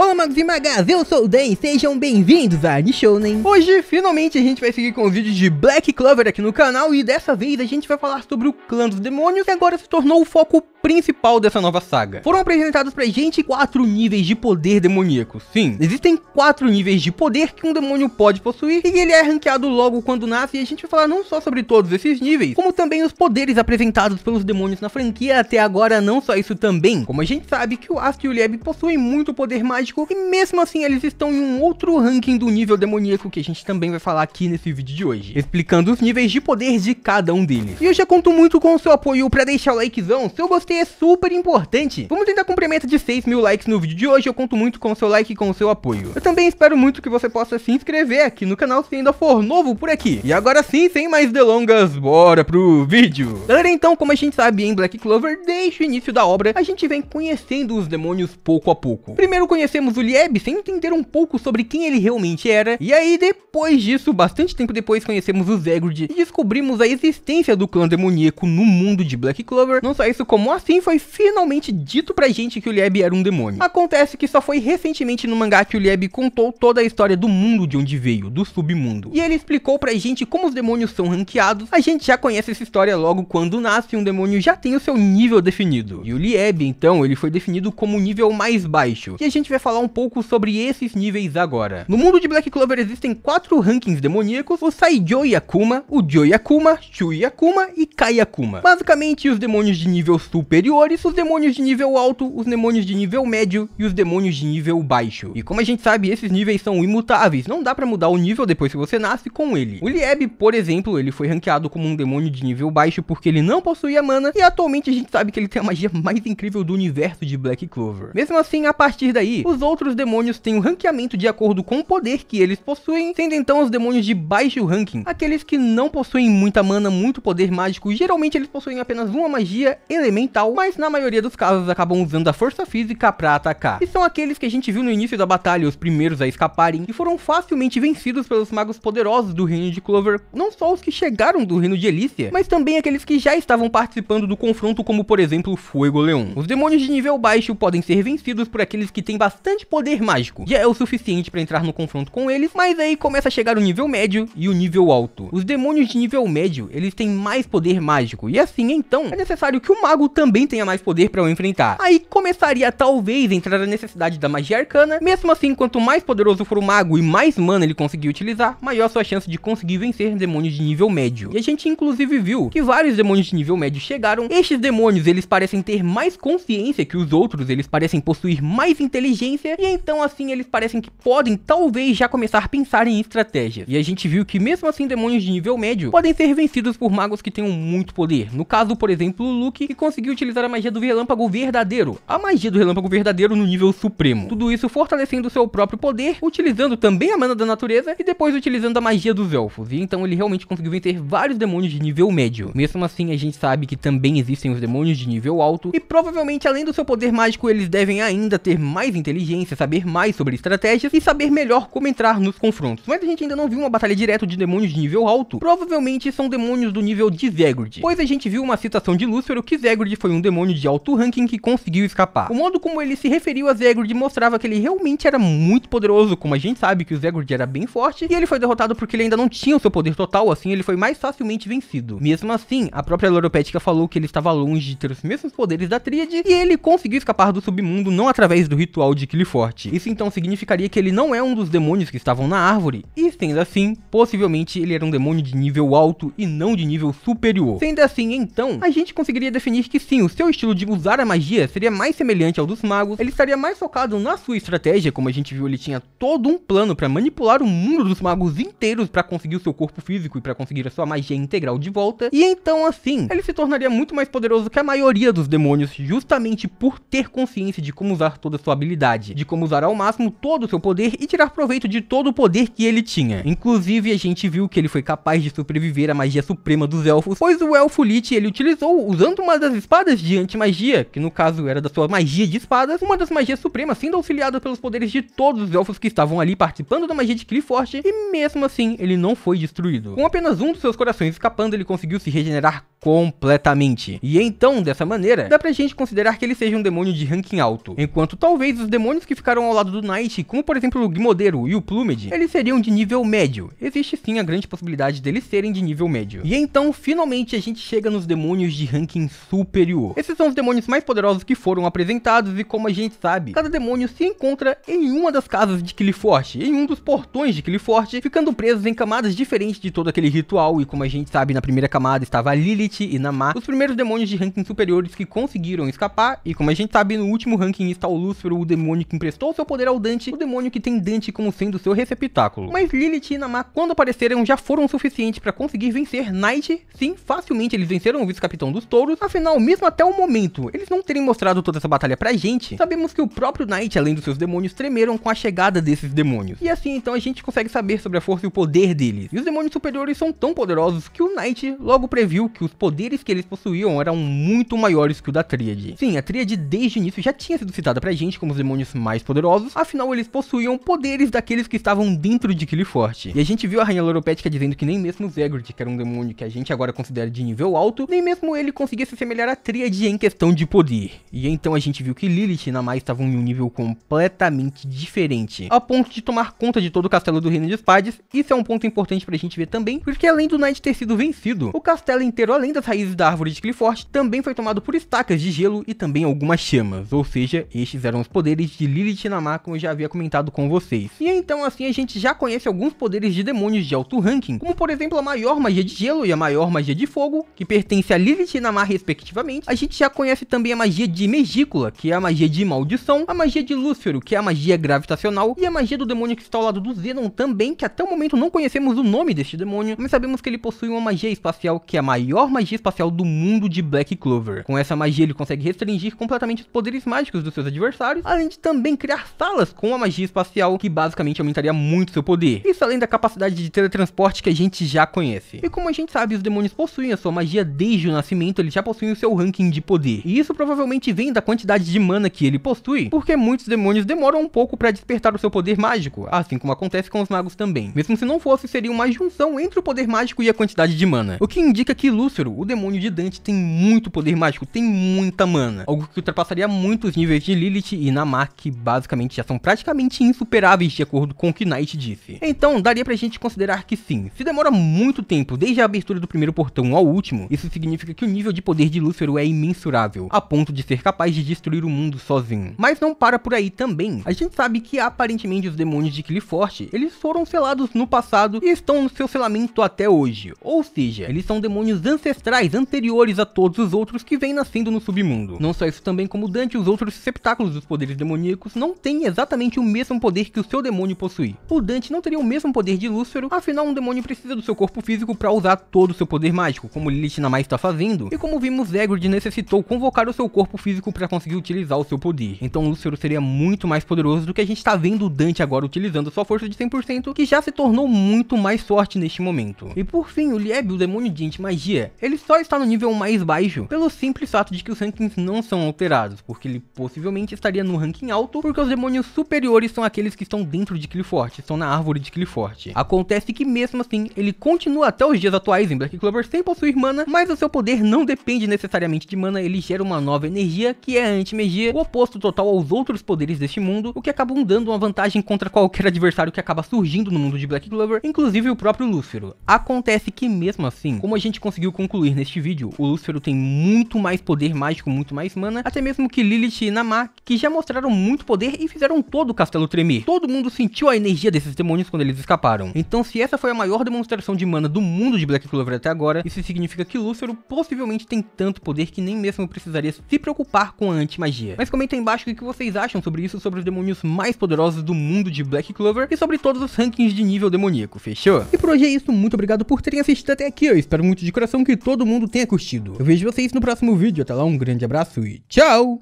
Olá magos e magas, eu sou o Dan, sejam bem-vindos a Nishounen. Hoje, finalmente, a gente vai seguir com os vídeos de Black Clover aqui no canal e dessa vez a gente vai falar sobre o clã dos demônios que agora se tornou o foco principal dessa nova saga. Foram apresentados pra gente 4 níveis de poder demoníaco. Sim, existem 4 níveis de poder que um demônio pode possuir e ele é ranqueado logo quando nasce, e a gente vai falar não só sobre todos esses níveis, como também os poderes apresentados pelos demônios na franquia até agora. Não só isso também, como a gente sabe que o Ast e o Lieb possuem muito poder mágico e mesmo assim eles estão em um outro ranking do nível demoníaco que a gente também vai falar aqui nesse vídeo de hoje, explicando os níveis de poder de cada um deles. E eu já conto muito com o seu apoio pra deixar o likezão, seu gostei é super importante. Vamos tentar cumprir a meta de 6 mil likes no vídeo de hoje, eu conto muito com o seu like e com o seu apoio. Eu também espero muito que você possa se inscrever aqui no canal se ainda for novo por aqui. E agora sim, sem mais delongas, bora pro vídeo. Galera, então, como a gente sabe em Black Clover, desde o início da obra, a gente vem conhecendo os demônios pouco a pouco. Primeiro conhecemos o Lieb sem entender um pouco sobre quem ele realmente era, e aí depois disso, bastante tempo depois, conhecemos o Zegord e descobrimos a existência do clã demoníaco no mundo de Black Clover. Não só isso, como assim foi finalmente dito pra gente que o Lieb era um demônio. Acontece que só foi recentemente no mangá que o Lieb contou toda a história do mundo de onde veio, do submundo, e ele explicou pra gente como os demônios são ranqueados. A gente já conhece essa história logo quando nasce, um demônio já tem o seu nível definido, e o Lieb, então, ele foi definido como o nível mais baixo, e a gente vai falar um pouco sobre esses níveis agora. No mundo de Black Clover existem 4 rankings demoníacos: o Saijou Akuma, o Joy Akuma, Shui Akuma e Kai Akuma. Basicamente, os demônios de nível superiores, os demônios de nível alto, os demônios de nível médio e os demônios de nível baixo. E como a gente sabe, esses níveis são imutáveis, não dá pra mudar o nível depois que você nasce com ele. O Lieb, por exemplo, ele foi ranqueado como um demônio de nível baixo porque ele não possuía mana, e atualmente a gente sabe que ele tem a magia mais incrível do universo de Black Clover. Mesmo assim, a partir daí, os outros demônios têm um ranqueamento de acordo com o poder que eles possuem, sendo então os demônios de baixo ranking aqueles que não possuem muita mana, muito poder mágico. Geralmente eles possuem apenas uma magia elemental, mas na maioria dos casos acabam usando a força física pra atacar. E são aqueles que a gente viu no início da batalha, os primeiros a escaparem, e foram facilmente vencidos pelos magos poderosos do reino de Clover, não só os que chegaram do reino de Elícia, mas também aqueles que já estavam participando do confronto, como por exemplo Fuego Leon. Os demônios de nível baixo podem ser vencidos por aqueles que têm bastante poder mágico, já é o suficiente para entrar no confronto com eles, mas aí começa a chegar o nível médio e o nível alto. Os demônios de nível médio, eles têm mais poder mágico, e assim então é necessário que o mago também tenha mais poder para o enfrentar. Aí começaria talvez a entrar a necessidade da magia arcana. Mesmo assim, quanto mais poderoso for o mago e mais mana ele conseguir utilizar, maior sua chance de conseguir vencer demônios de nível médio. E a gente inclusive viu que vários demônios de nível médio chegaram. Estes demônios, eles parecem ter mais consciência que os outros, eles parecem possuir mais inteligência, e então assim eles parecem que podem talvez já começar a pensar em estratégias. E a gente viu que mesmo assim demônios de nível médio podem ser vencidos por magos que tenham muito poder. No caso, por exemplo, o Luke, que conseguiu utilizar a magia do relâmpago verdadeiro, a magia do relâmpago verdadeiro no nível supremo. Tudo isso fortalecendo seu próprio poder, utilizando também a mana da natureza e depois utilizando a magia dos elfos. E então ele realmente conseguiu vencer vários demônios de nível médio. Mesmo assim, a gente sabe que também existem os demônios de nível alto, e provavelmente além do seu poder mágico, eles devem ainda ter mais inteligência, saber mais sobre estratégias e saber melhor como entrar nos confrontos. Mas a gente ainda não viu uma batalha direta de demônios de nível alto. Provavelmente são demônios do nível de Zegord, pois a gente viu uma citação de Lúcifer que Zegord foi um demônio de alto ranking que conseguiu escapar. O modo como ele se referiu a Zegord mostrava que ele realmente era muito poderoso, como a gente sabe que o Zegord era bem forte, e ele foi derrotado porque ele ainda não tinha o seu poder total, assim ele foi mais facilmente vencido. Mesmo assim, a própria Loropética falou que ele estava longe de ter os mesmos poderes da Tríade, e ele conseguiu escapar do submundo não através do ritual de Qliphort. Isso então significaria que ele não é um dos demônios que estavam na árvore, e sendo assim, possivelmente ele era um demônio de nível alto e não de nível superior. Sendo assim, então, a gente conseguiria definir que sim, o seu estilo de usar a magia seria mais semelhante ao dos magos, ele estaria mais focado na sua estratégia. Como a gente viu, ele tinha todo um plano para manipular o mundo dos magos inteiros para conseguir o seu corpo físico e para conseguir a sua magia integral de volta, e então assim, ele se tornaria muito mais poderoso que a maioria dos demônios, justamente por ter consciência de como usar toda a sua habilidade, de como usar ao máximo todo o seu poder e tirar proveito de todo o poder que ele tinha. Inclusive, a gente viu que ele foi capaz de sobreviver à magia suprema dos elfos, pois o elfo Lich, ele utilizou, usando uma das espadas de anti-magia, que no caso era da sua magia de espadas, uma das magias supremas, sendo auxiliado pelos poderes de todos os elfos que estavam ali participando da magia de Qliphort, e mesmo assim, ele não foi destruído. Com apenas um dos seus corações escapando, ele conseguiu se regenerar completamente. E então, dessa maneira, dá pra gente considerar que ele seja um demônio de ranking alto, enquanto talvez os demônios demônios que ficaram ao lado do Knight, como por exemplo o Gimodeiro e o Plumage, eles seriam de nível médio. Existe sim a grande possibilidade deles serem de nível médio. E então, finalmente, a gente chega nos demônios de ranking superior. Esses são os demônios mais poderosos que foram apresentados e, como a gente sabe, cada demônio se encontra em uma das casas de Qliphort, em um dos portões de Qliphort, ficando presos em camadas diferentes de todo aquele ritual. E como a gente sabe, na primeira camada estava Lilith e Namah, os primeiros demônios de ranking superiores que conseguiram escapar. E como a gente sabe, no último ranking está o Lúcifer, o demônio que emprestou seu poder ao Dante, o demônio que tem Dante como sendo seu receptáculo. Mas Lilith e Namah, quando apareceram, já foram o suficiente para conseguir vencer Knight. Sim, facilmente eles venceram o vice-capitão dos touros. Afinal, mesmo até o momento, eles não terem mostrado toda essa batalha pra gente, sabemos que o próprio Knight, além dos seus demônios, tremeram com a chegada desses demônios. E assim, então, a gente consegue saber sobre a força e o poder deles. E os demônios superiores são tão poderosos que o Knight logo previu que os poderes que eles possuíam eram muito maiores que o da Tríade. Sim, a Tríade desde o início já tinha sido citada pra gente como os demônios mais poderosos, afinal eles possuíam poderes daqueles que estavam dentro de Qliphort. E a gente viu a Rainha Loropetka dizendo que nem mesmo o Zegord, que era um demônio que a gente agora considera de nível alto, nem mesmo ele conseguia se assemelhar à Tríade em questão de poder. E então a gente viu que Lilith e Namah estavam em um nível completamente diferente, a ponto de tomar conta de todo o castelo do Reino de Spades. Isso é um ponto importante pra gente ver também, porque além do Knight ter sido vencido, o castelo inteiro, além das raízes da árvore de Qliphort, também foi tomado por estacas de gelo e também algumas chamas, ou seja, estes eram os poderes de Lilith e Namah, como eu já havia comentado com vocês. E então assim a gente já conhece alguns poderes de demônios de alto ranking, como por exemplo a maior magia de gelo e a maior magia de fogo, que pertence a Lilith e Namah respectivamente. A gente já conhece também a magia de Megícula, que é a magia de maldição, a magia de Lúcifer, que é a magia gravitacional, e a magia do demônio que está ao lado do Zenon também, que até o momento não conhecemos o nome deste demônio, mas sabemos que ele possui uma magia espacial, que é a maior magia espacial do mundo de Black Clover. Com essa magia ele consegue restringir completamente os poderes mágicos dos seus adversários, além de também criar salas com a magia espacial, que basicamente aumentaria muito seu poder. Isso além da capacidade de teletransporte que a gente já conhece. E como a gente sabe, os demônios possuem a sua magia desde o nascimento, eles já possuem o seu ranking de poder. E isso provavelmente vem da quantidade de mana que ele possui, porque muitos demônios demoram um pouco para despertar o seu poder mágico, assim como acontece com os magos também. Mesmo se não fosse, seria uma junção entre o poder mágico e a quantidade de mana. O que indica que Lúcifer, o demônio de Dante, tem muito poder mágico, tem muita mana. Algo que ultrapassaria muito os níveis de Lilith e Namah, que basicamente já são praticamente insuperáveis de acordo com o que Knight disse. Então, daria pra gente considerar que sim, se demora muito tempo desde a abertura do primeiro portão ao último, isso significa que o nível de poder de Lúcifer é imensurável, a ponto de ser capaz de destruir o mundo sozinho. Mas não para por aí também. A gente sabe que aparentemente os demônios de Qliphort, eles foram selados no passado e estão no seu selamento até hoje. Ou seja, eles são demônios ancestrais, anteriores a todos os outros que vêm nascendo no submundo. Não só isso, também como Dante, os outros receptáculos dos poderes demoníacos não têm exatamente o mesmo poder que o seu demônio possui. O Dante não teria o mesmo poder de Lúcifer, afinal um demônio precisa do seu corpo físico para usar todo o seu poder mágico, como Lilith e Namah está fazendo, e como vimos, Zegord necessitou convocar o seu corpo físico para conseguir utilizar o seu poder. Então Lúcifer seria muito mais poderoso do que a gente está vendo o Dante agora utilizando sua força de 100%, que já se tornou muito mais forte neste momento. E por fim, o Lieb, o demônio de anti-magia, ele só está no nível mais baixo pelo simples fato de que os rankings não são alterados, porque ele possivelmente estaria no ranking alto, porque os demônios superiores são aqueles que estão dentro de Qliphort, estão na árvore de Qliphort. Acontece que mesmo assim, ele continua até os dias atuais em Black Clover sem possuir mana, mas o seu poder não depende necessariamente de mana, ele gera uma nova energia, que é a anti-magia, o oposto total aos outros poderes deste mundo, o que acabam dando uma vantagem contra qualquer adversário que acaba surgindo no mundo de Black Clover, inclusive o próprio Lúcifer. Acontece que mesmo assim, como a gente conseguiu concluir neste vídeo, o Lúcifer tem muito mais poder mágico, muito mais mana, até mesmo que Lilith e Namah, que já mostraram muito poder e fizeram todo o castelo tremer. Todo mundo sentiu a energia desses demônios quando eles escaparam. Então se essa foi a maior demonstração de mana do mundo de Black Clover até agora, isso significa que Lúcifer possivelmente tem tanto poder que nem mesmo precisaria se preocupar com a anti-magia. Mas comenta aí embaixo o que vocês acham sobre isso, sobre os demônios mais poderosos do mundo de Black Clover e sobre todos os rankings de nível demoníaco, fechou? E por hoje é isso, muito obrigado por terem assistido até aqui, eu espero muito de coração que todo mundo tenha curtido. Eu vejo vocês no próximo vídeo, até lá, um grande abraço e tchau!